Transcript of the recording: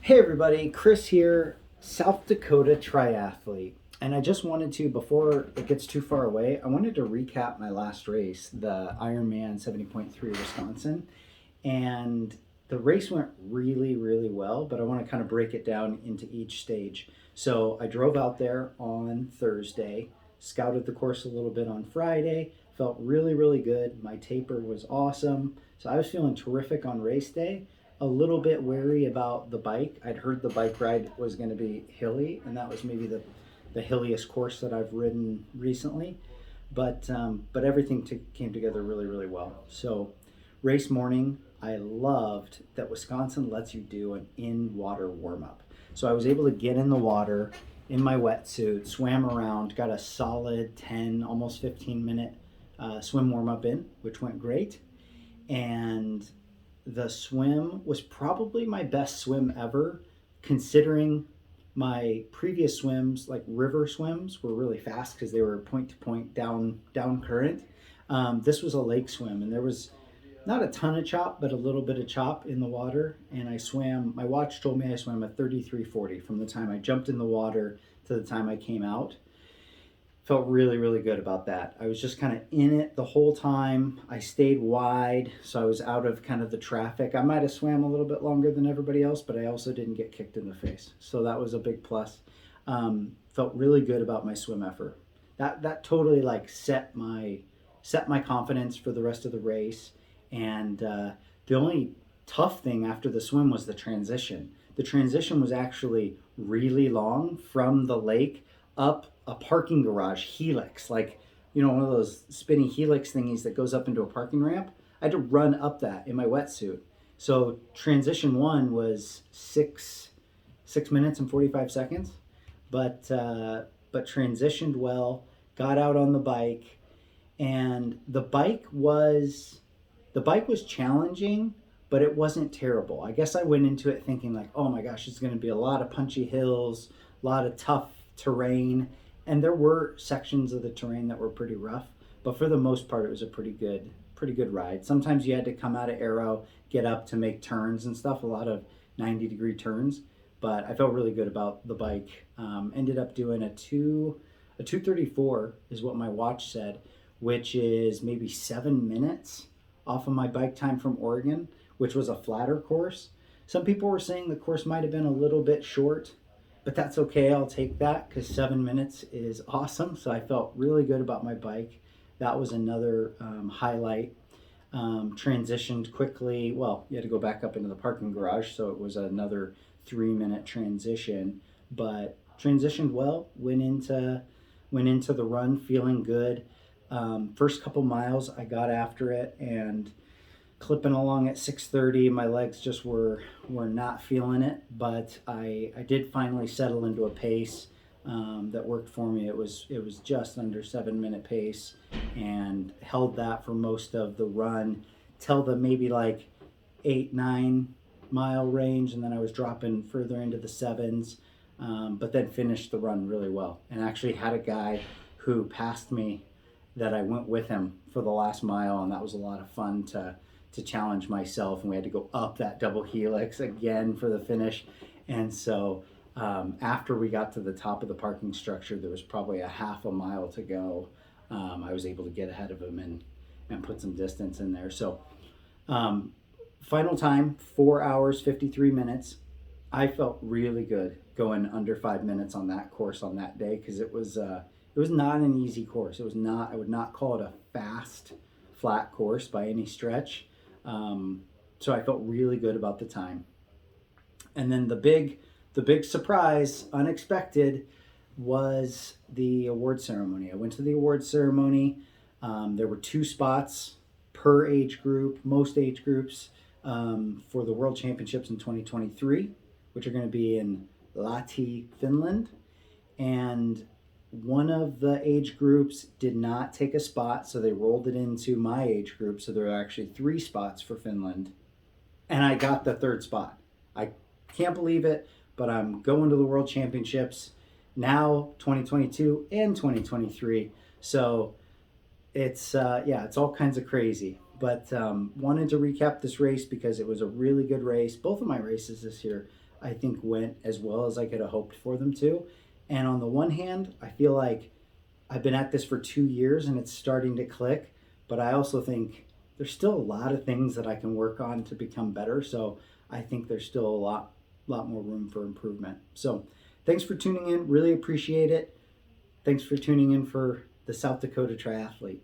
Hey everybody, Chris here, South Dakota triathlete. And I just wanted to, before it gets too far away, I wanted to recap my last race, the Ironman 70.3 Wisconsin. And the race went really, really well, but I want to kind of break it down into each stage. So I drove out there on Thursday, scouted the course a little bit on Friday, felt really, really good. My taper was awesome. So I was feeling terrific on race day, a little bit wary about the bike. I'd heard the bike ride was going to be hilly, and that was maybe the hilliest course that I've ridden recently. But everything came together really, really well. So race morning, I loved that Wisconsin lets you do an in-water warm-up. So I was able to get in the water in my wetsuit, swam around, got a solid 10, almost 15-minute swim warm-up in, which went great. And the swim was probably my best swim ever, considering my previous swims, like river swims, were really fast because they were point to point down current. This was a lake swim, and there was not a ton of chop, but a little bit of chop in the water. And I swam. My watch told me I swam a 33:40 from the time I jumped in the water to the time I came out. Felt really, really good about that. I was just kind of in it the whole time. I stayed wide, so I was out of kind of the traffic. I might have swam a little bit longer than everybody else, but I also didn't get kicked in the face, so that was a big plus. Felt really good about my swim effort. That totally like set my confidence for the rest of the race. And the only tough thing after the swim was the transition. The transition was actually really long from the lake up a parking garage helix, like, one of those spinny helix thingies that goes up into a parking ramp. I had to run up that in my wetsuit. So transition one was 6 minutes and 45 seconds, but transitioned well, got out on the bike, and the bike was challenging, but it wasn't terrible. I guess I went into it thinking like, oh my gosh, it's going to be a lot of punchy hills, a lot of tough terrain, and there were sections of the terrain that were pretty rough, but for the most part it was a pretty good ride. Sometimes you had to come out of arrow, get up to make turns and stuff, a lot of 90-degree turns, but I felt really good about the bike. Ended up doing a 234 is what my watch said, which is maybe 7 minutes off of my bike time from Oregon, which was a flatter course. Some people were saying the course might have been a little bit short, but that's okay. I'll take that because 7 minutes is awesome. So I felt really good about my bike. That was another highlight. Transitioned quickly. Well, you had to go back up into the parking garage, so it was another 3-minute transition. But transitioned well. Went into the run feeling good. First couple miles, I got after it and clipping along at 6:30. My legs just were not feeling it, but I did finally settle into a pace that worked for me. It was just under 7-minute pace, and held that for most of the run till the maybe like 8-9 mile range, and then I was dropping further into the sevens. But then finished the run really well, and actually had a guy who passed me that I went with him for the last mile, and that was a lot of fun to challenge myself. And we had to go up that double helix again for the finish. And so after we got to the top of the parking structure, there was probably a half a mile to go. I was able to get ahead of him and put some distance in there. So final time, 4 hours 53 minutes. I felt really good going under 5 minutes on that course on that day, because it was not an easy course. I would not call it a fast, flat course by any stretch. So I felt really good about the time. And then the big surprise, unexpected, was the award ceremony. I went to the award ceremony. There were 2 spots per age group, most age groups, for the World Championships in 2023, which are going to be in Lahti, Finland. And one of the age groups did not take a spot, so they rolled it into my age group. So there are actually 3 spots for Finland, and I got the 3rd spot. I can't believe it, but I'm going to the World Championships now, 2022 and 2023. So it's all kinds of crazy. But wanted to recap this race because it was a really good race. Both of my races this year I think went as well as I could have hoped for them to. And on the one hand, I feel like I've been at this for 2 years and it's starting to click, but I also think there's still a lot of things that I can work on to become better. So I think there's still lot more room for improvement. So thanks for tuning in. Really appreciate it. Thanks for tuning in for the South Dakota Triathlete.